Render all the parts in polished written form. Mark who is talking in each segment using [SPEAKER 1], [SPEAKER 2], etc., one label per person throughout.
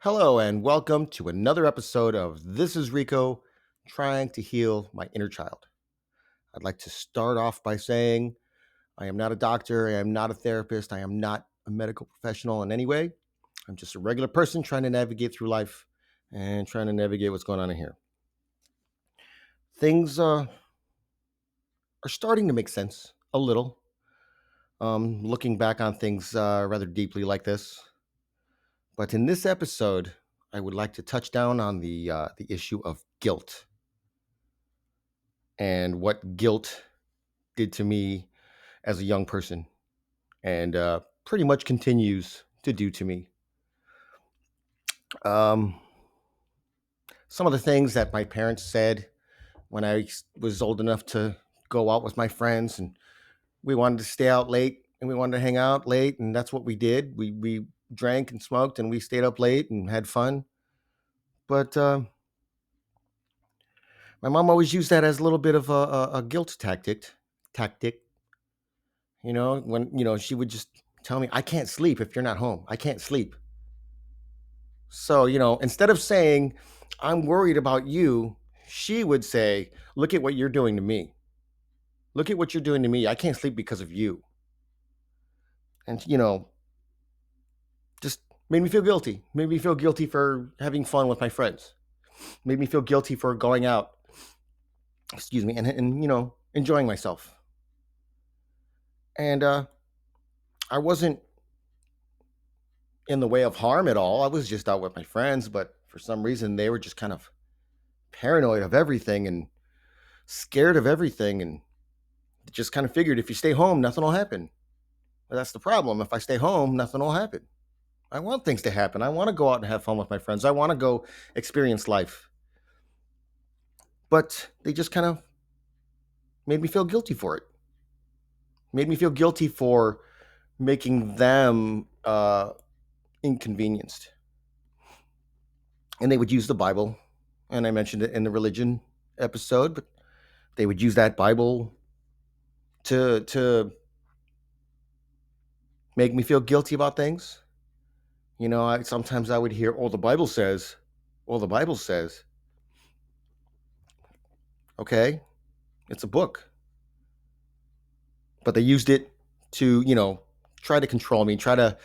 [SPEAKER 1] Hello, and welcome to another episode of This is Rico, trying to heal my inner child. I'd like to start off by saying I am not a doctor, I am not a therapist, I am not a medical professional in any way. I'm just a regular person trying to navigate through life and trying to navigate what's going on in here. Things are starting to make sense a little. Looking back on things rather deeply like this. But in this episode, I would like to touch down on the issue of guilt and what guilt did to me as a young person, and pretty much continues to do to me. Um, some of the things that my parents said when was old enough to go out with my friends, and we wanted to stay out late and we wanted to hang out late, and that's what we did. We drank and smoked and we stayed up late and had fun. But my mom always used that as a little bit of a guilt tactic. When she would just tell me, I can't sleep if you're not home. I can't sleep. So, instead of saying, I'm worried about you, she would say, look at what you're doing to me. Look at what you're doing to me. I can't sleep because of you. And, just made me feel guilty. Made me feel guilty for having fun with my friends. Made me feel guilty for going out, and enjoying myself. And I wasn't in the way of harm at all. I was just out with my friends, but for some reason they were just kind of paranoid of everything and scared of everything, and just kind of figured if you stay home, nothing will happen. But that's the problem. If I stay home, nothing will happen. I want things to happen. I want to go out and have fun with my friends. I want to go experience life. But they just kind of made me feel guilty for it. Made me feel guilty for making them inconvenienced. And they would use the Bible, and I mentioned it in the religion episode, but they would use that Bible to make me feel guilty about things. Sometimes I would hear, "Oh, the Bible says." Well, the Bible says, okay, it's a book, but they used it to, try to control me, try to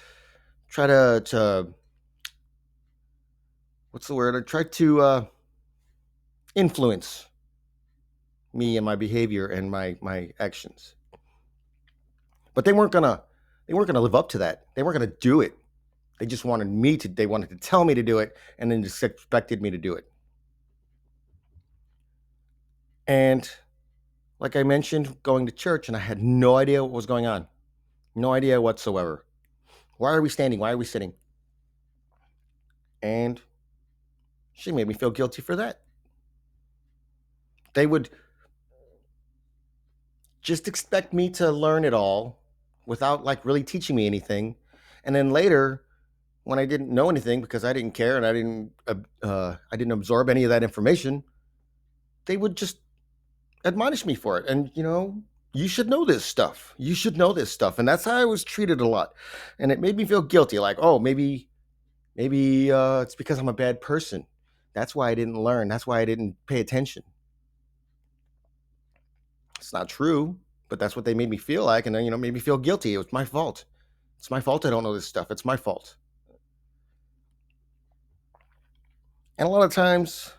[SPEAKER 1] what's the word? I tried to influence me and my behavior and my actions. But they weren't gonna live up to that. They weren't gonna do it. They just wanted me to. They wanted to tell me to do it, and then just expected me to do it. And like I mentioned, going to church, and I had no idea what was going on. No idea whatsoever. Why are we standing? Why are we sitting? And she made me feel guilty for that. They would just expect me to learn it all without like really teaching me anything. And then later, when I didn't know anything because I didn't care and I didn't absorb any of that information, they would just admonish me for it. And you should know this stuff. You should know this stuff. And that's how I was treated a lot. And it made me feel guilty. Like, oh, maybe it's because I'm a bad person. That's why I didn't learn. That's why I didn't pay attention. It's not true, but that's what they made me feel like. And then, made me feel guilty. It was my fault. It's my fault I don't know this stuff. It's my fault. And a lot of times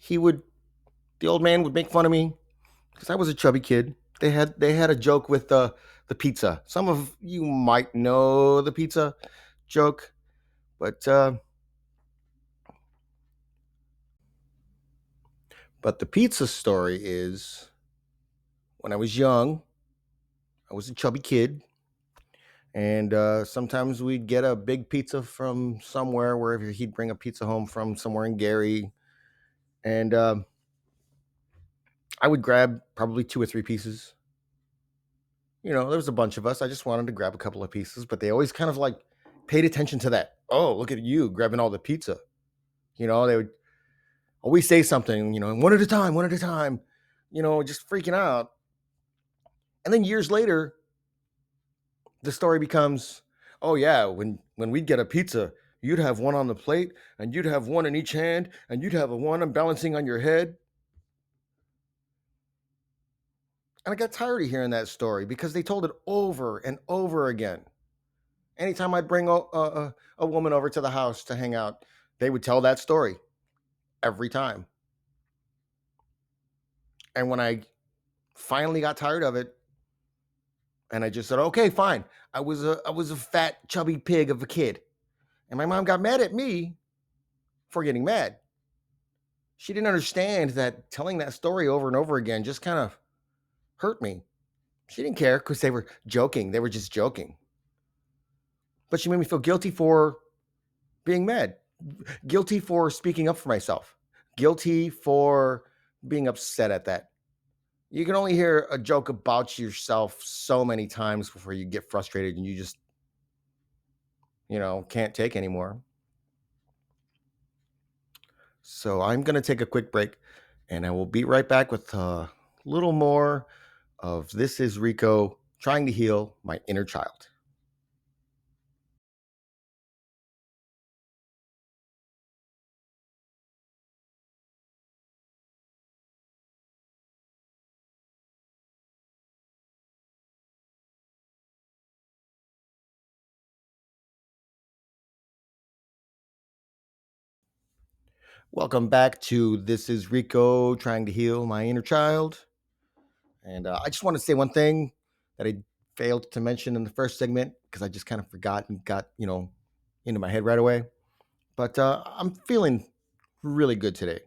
[SPEAKER 1] the old man would make fun of me because I was a chubby kid. They had a joke with the pizza. Some of you might know the pizza joke, but the pizza story is when I was young, I was a chubby kid, and sometimes we'd get a big pizza from somewhere, wherever he'd bring a pizza home from, somewhere in Gary, and I would grab probably two or three pieces. There was a bunch of us. I just wanted to grab a couple of pieces, but they always kind of like paid attention to that. Oh, look at you grabbing all the pizza. They would always say something, one at a time, one at a time, just freaking out. And then years later, the story becomes, oh yeah, when When we'd get a pizza, you'd have one on the plate, and you'd have one in each hand, and you'd have a one balancing on your head. And I got tired of hearing that story because they told it over and over again. Anytime I'd bring a woman over to the house to hang out, they would tell that story every time. And when I finally got tired of it, and I just said, "Okay, fine." I was a fat, chubby pig of a kid, and my mom got mad at me for getting mad. She didn't understand that telling that story over and over again just kind of hurt me. She didn't care because they were joking. They were just joking. But she made me feel guilty for being mad, guilty for speaking up for myself, guilty for being upset at that. You can only hear a joke about yourself so many times before you get frustrated and you just, can't take anymore. So I'm going to take a quick break and I will be right back with a little more of This is Rico trying to heal my inner child. Welcome back to This is Rico trying to heal my inner child. And I just want to say one thing that I failed to mention in the first segment because I just kind of forgot and got, into my head right away. But I'm feeling really good today.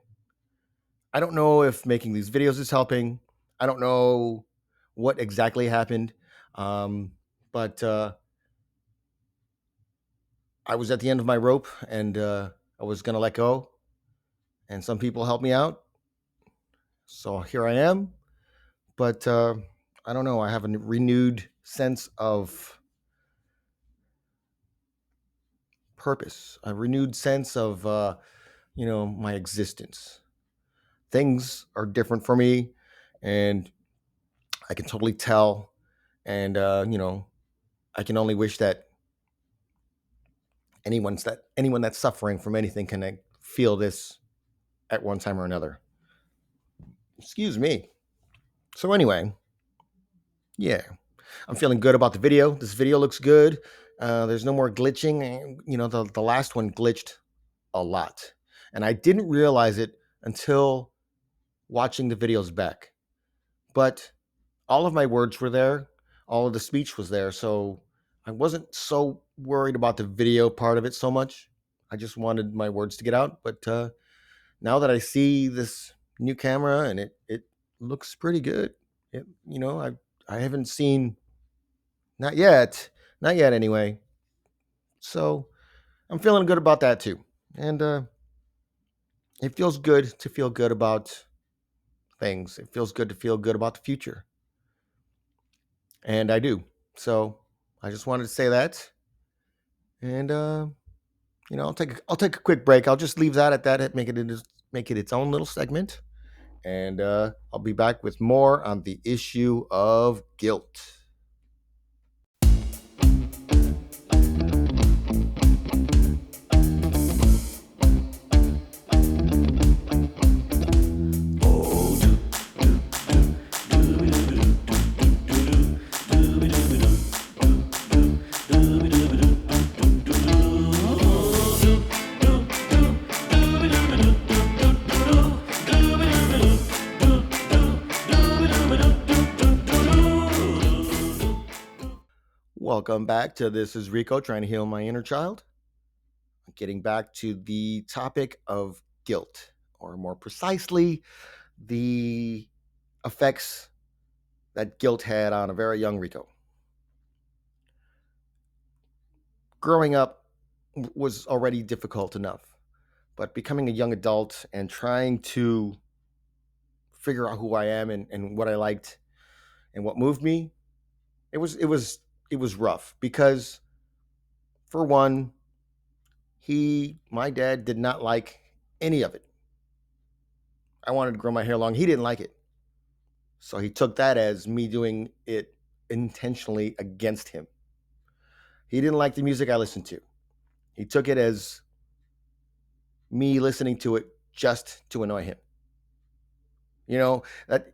[SPEAKER 1] I don't know if making these videos is helping. I don't know what exactly happened. Um, but I was at the end of my rope and I was going to let go. And some people helped me out. So here I am. But I don't know. I have a renewed sense of purpose, a renewed sense of, my existence. Things are different for me. And I can totally tell. And, I can only wish that anyone that's suffering from anything can feel this at one time or another. Excuse me. So anyway, yeah, I'm feeling good about the video. This video looks good. There's no more glitching. The last one glitched a lot, and I didn't realize it until watching the videos back. But all of my words were there. All of the speech was there, so I wasn't so worried about the video part of it so much. I just wanted my words to get out. But now that I see this new camera and it looks pretty good. I haven't seen not yet, not yet anyway. So I'm feeling good about that too, and it feels good to feel good about things. It feels good to feel good about the future, and I do. So I just wanted to say that, and I'll take a quick break. I'll just leave that at that. Make it its own little segment. And I'll be back with more on the issue of guilt. Welcome back to This is Rico trying to heal my inner child. Getting back to the topic of guilt, or more precisely, the effects that guilt had on a very young Rico. Growing up was already difficult enough, but becoming a young adult and trying to figure out who I am and what I liked and what moved me, it was rough because, for one, my dad did not like any of it. I wanted to grow my hair long. He didn't like it. So he took that as me doing it intentionally against him. He didn't like the music I listened to. He took it as me listening to it just to annoy him. You know, that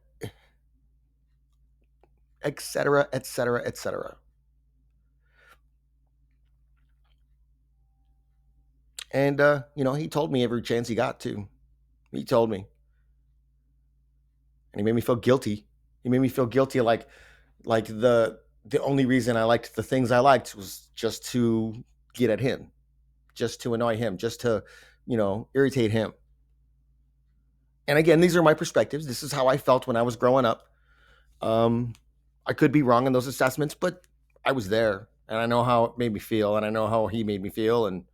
[SPEAKER 1] et cetera, et cetera, et cetera. And he told me every chance he got to. He told me, and he made me feel guilty. He made me feel guilty, like the only reason I liked the things I liked was just to get at him, just to annoy him, just to, irritate him. And again, these are my perspectives. This is how I felt when I was growing up. Um, I could be wrong in those assessments, but I was there, and I know how it made me feel, and I know how he made me feel, and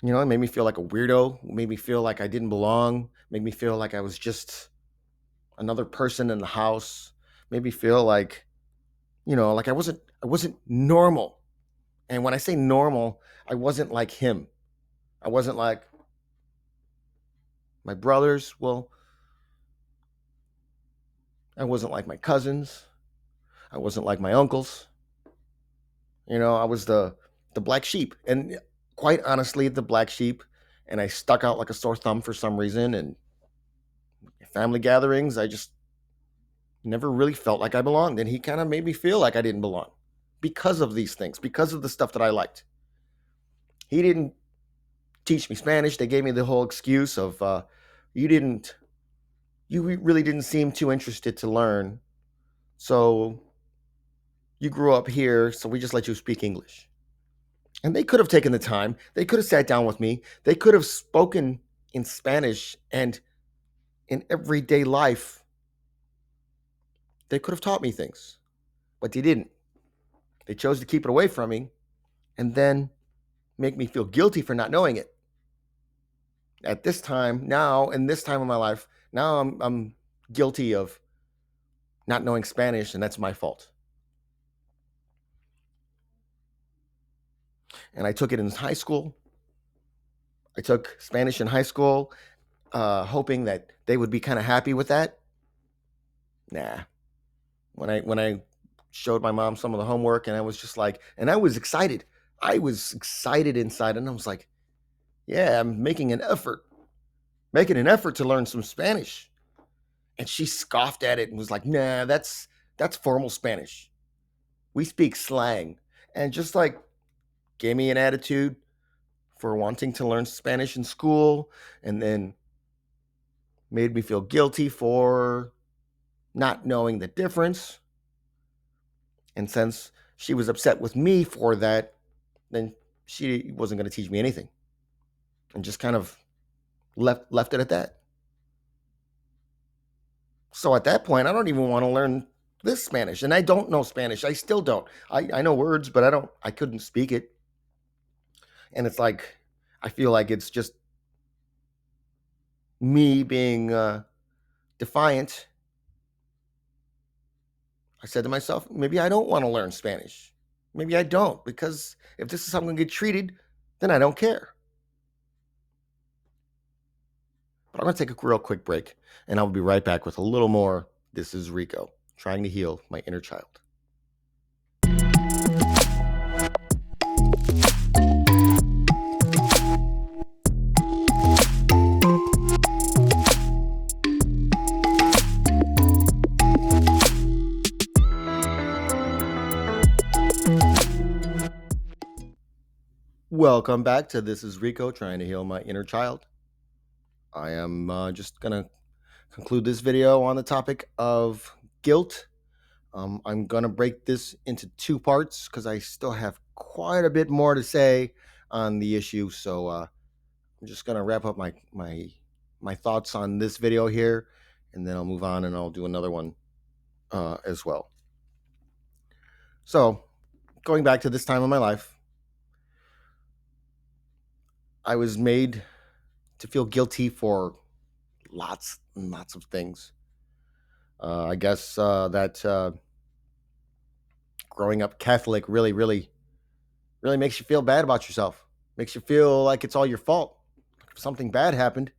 [SPEAKER 1] it made me feel like a weirdo. It made me feel like I didn't belong. Made me feel like I was just another person in the house. Made me feel like, like I wasn't normal. And when I say normal, I wasn't like him. I wasn't like my brothers. Well, I wasn't like my cousins. I wasn't like my uncles. I was the black sheep. And quite honestly, the black sheep. And I stuck out like a sore thumb for some reason. And family gatherings, I just never really felt like I belonged. And he kind of made me feel like I didn't belong because of these things, because of the stuff that I liked. He didn't teach me Spanish. They gave me the whole excuse of, you didn't, you really didn't seem too interested to learn. So you grew up here, so we just let you speak English. And they could have taken the time. They could have sat down with me. They could have spoken in Spanish, and in everyday life, they could have taught me things, but they didn't. They chose to keep it away from me and then make me feel guilty for not knowing it. At this time, now, in this time of my life, now I'm guilty of not knowing Spanish, and that's my fault. And I took it in high school. I took Spanish in high school, hoping that they would be kind of happy with that. Nah. When I showed my mom some of the homework, and I was just like, and I was excited. I was excited inside, and I was like, yeah, I'm making an effort to learn some Spanish. And she scoffed at it and was like, nah, that's formal Spanish. We speak slang. And just like gave me an attitude for wanting to learn Spanish in school, and then made me feel guilty for not knowing the difference. And since she was upset with me for that, then she wasn't going to teach me anything, and just kind of left it at that. So at that point, I don't even want to learn this Spanish, and I don't know Spanish. I still don't. I know words, but I couldn't speak it. And it's like, I feel like it's just me being defiant. I said to myself, maybe I don't want to learn Spanish. Maybe I don't, because if this is how I'm going to get treated, then I don't care. But I'm going to take a real quick break, and I'll be right back with a little more. This is Rico, trying to heal my inner child. Welcome back to This is Rico, trying to heal my inner child. I am just going to conclude this video on the topic of guilt. I'm going to break this into two parts because I still have quite a bit more to say on the issue. So I'm just going to wrap up my thoughts on this video here, and then I'll move on and I'll do another one as well. So going back to this time of my life, I was made to feel guilty for lots and lots of things. I guess that growing up Catholic really makes you feel bad about yourself. Makes you feel like it's all your fault. If something bad happened,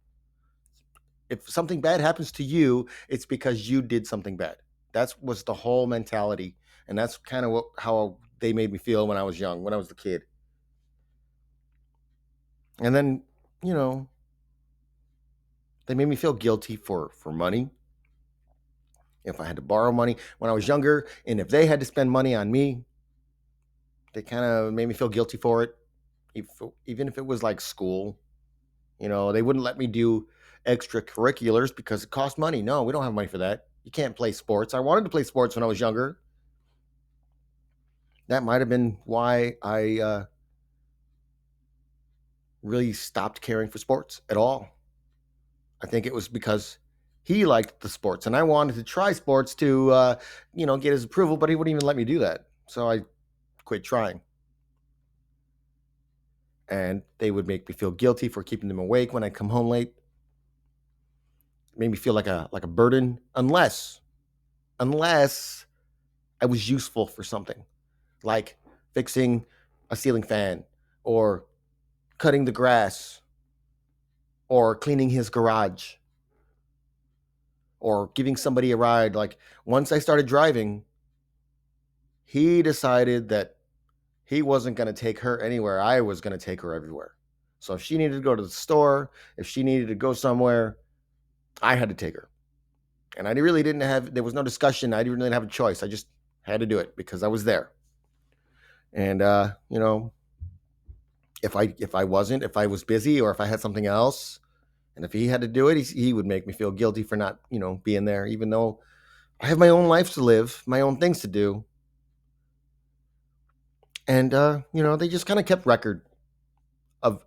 [SPEAKER 1] if something bad happens to you, it's because you did something bad. That was the whole mentality, and that's kind of how they made me feel when I was young, when I was a kid. And then, you know, they made me feel guilty for money. If I had to borrow money when I was younger, and if they had to spend money on me, they kind of made me feel guilty for it. Even if it was like school, they wouldn't let me do extracurriculars because it cost money. No, we don't have money for that. You can't play sports. I wanted to play sports when I was younger. That might have been why I really stopped caring for sports at all. I think it was because he liked the sports and I wanted to try sports to, get his approval, but he wouldn't even let me do that. So I quit trying. And they would make me feel guilty for keeping them awake when I come home late. It made me feel like a burden, unless I was useful for something, like fixing a ceiling fan or cutting the grass or cleaning his garage or giving somebody a ride. Like once I started driving, he decided that he wasn't going to take her anywhere. I was going to take her everywhere. So if she needed to go to the store, if she needed to go somewhere, I had to take her. And I really didn't have, there was no discussion. I didn't really have a choice. I just had to do it because I was there. And, if I was busy or if I had something else, and if he had to do it, he would make me feel guilty for not, being there, even though I have my own life to live, my own things to do. And, they just kind of kept record of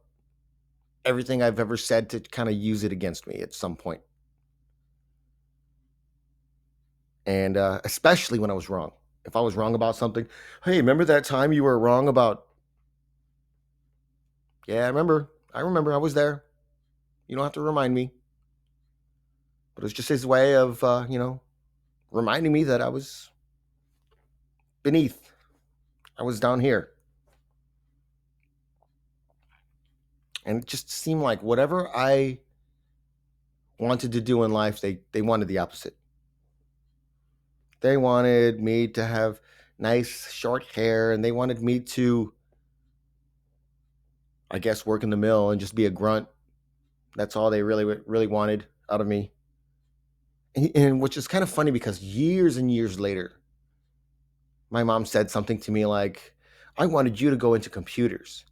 [SPEAKER 1] everything I've ever said to kind of use it against me at some point. And especially when I was wrong. If I was wrong about something, hey, remember that time you were wrong about? Yeah, I remember. I remember. I was there. You don't have to remind me. But it's just his way of, reminding me that I was beneath. I was down here. And it just seemed like whatever I wanted to do in life, they wanted the opposite. They wanted me to have nice short hair and they wanted me to, I guess, work in the mill and just be a grunt. That's all they really wanted out of me. And which is kind of funny because years and years later, my mom said something to me like, I wanted you to go into computers.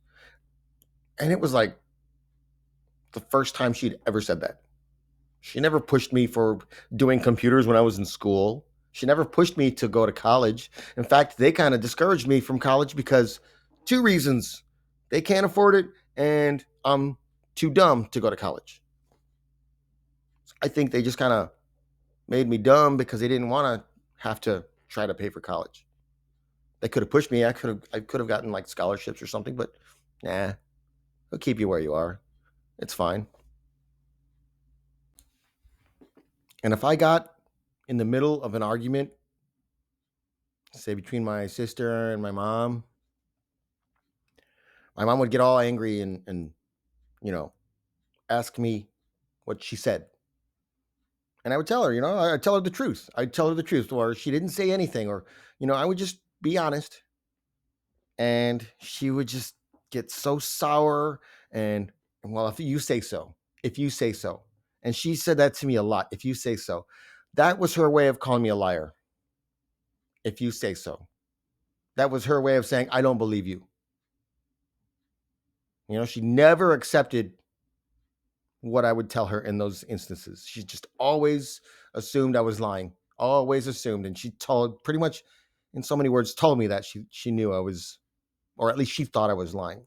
[SPEAKER 1] And it was like the first time she'd ever said that. She never pushed me for doing computers when I was in school. She never pushed me to go to college. In fact, they kind of discouraged me from college because two reasons. They can't afford it, and I'm too dumb to go to college. I think they just kind of made me dumb because they didn't want to have to try to pay for college. They could have pushed me. I could have gotten like scholarships or something, but nah, they'll keep you where you are. It's fine. And if I got in the middle of an argument, say between my sister and my mom would get all angry and you know ask me what she said, and I would tell her, I'd tell her the truth. I'd tell her the truth, or she didn't say anything, or I would just be honest, and she would just get so sour and well, if you say so, and she said that to me a lot. If you say so, that was her way of calling me a liar. If you say so, that was her way of saying I don't believe you. She never accepted what I would tell her in those instances. She just always assumed I was lying, always assumed. And she told pretty much in so many words, told me that she knew I was, or at least she thought I was lying.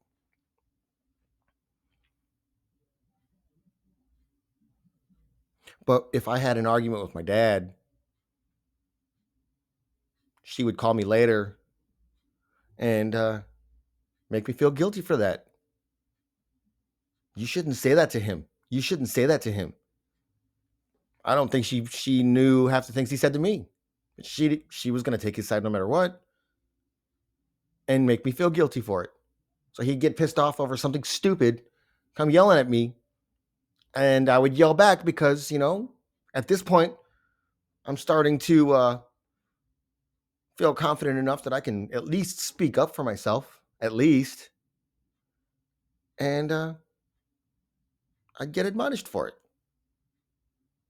[SPEAKER 1] But if I had an argument with my dad, she would call me later and make me feel guilty for that. You shouldn't say that to him. You shouldn't say that to him. I don't think she knew half the things he said to me. She was going to take his side no matter what and make me feel guilty for it. So he'd get pissed off over something stupid, come yelling at me, and I would yell back because, at this point, I'm starting to feel confident enough that I can at least speak up for myself, at least. And I'd get admonished for it.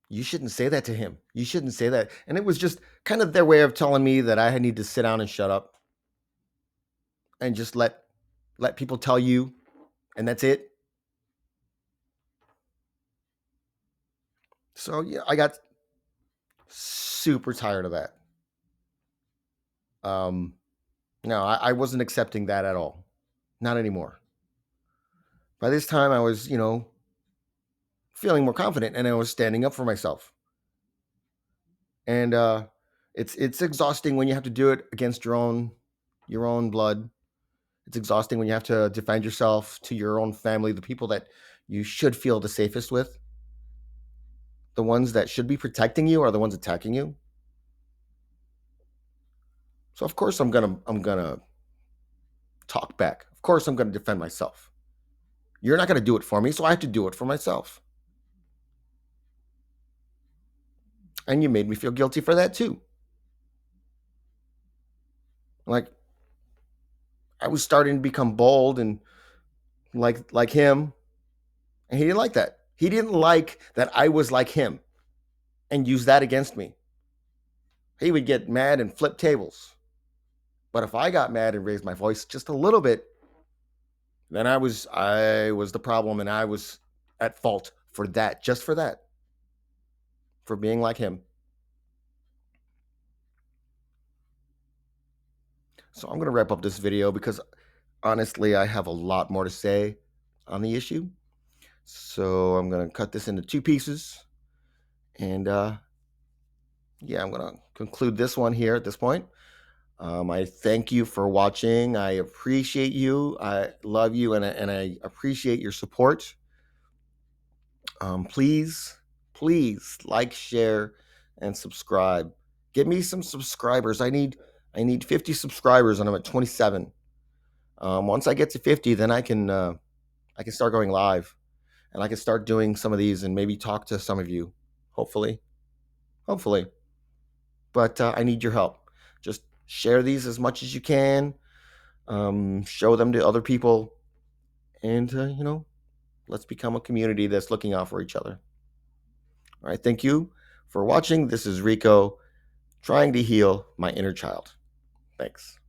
[SPEAKER 1] You shouldn't say that to him. You shouldn't say that. And it was just kind of their way of telling me that I need to sit down and shut up and just let people tell you, and that's it. So yeah, I got super tired of that. Um, no, I wasn't accepting that at all. Not anymore. By this time, I was, feeling more confident, and I was standing up for myself. And it's exhausting when you have to do it against your own blood. It's exhausting when you have to defend yourself to your own family, the people that you should feel the safest with. The ones that should be protecting you are the ones attacking you. So of course I'm gonna talk back. Of course I'm gonna defend myself. You're not gonna do it for me, so I have to do it for myself. And you made me feel guilty for that too. Like I was starting to become bold and like him, and he didn't like that. He didn't like that I was like him and use that against me. He would get mad and flip tables. But if I got mad and raised my voice just a little bit, then I was the problem, and I was at fault for that, just for that, for being like him. So I'm going to wrap up this video because honestly, I have a lot more to say on the issue. So I'm going to cut this into two pieces. And yeah, I'm going to conclude this one here at this point. I thank you for watching. I appreciate you. I love you, and I appreciate your support. Please like, share, and subscribe. Get me some subscribers. I need 50 subscribers, and I'm at 27. Once I get to 50, then I can start going live, and I can start doing some of these and maybe talk to some of you. Hopefully. But I need your help. Just share these as much as you can. Show them to other people, and let's become a community that's looking out for each other. All right, thank you for watching. This is Rico trying to heal my inner child. Thanks.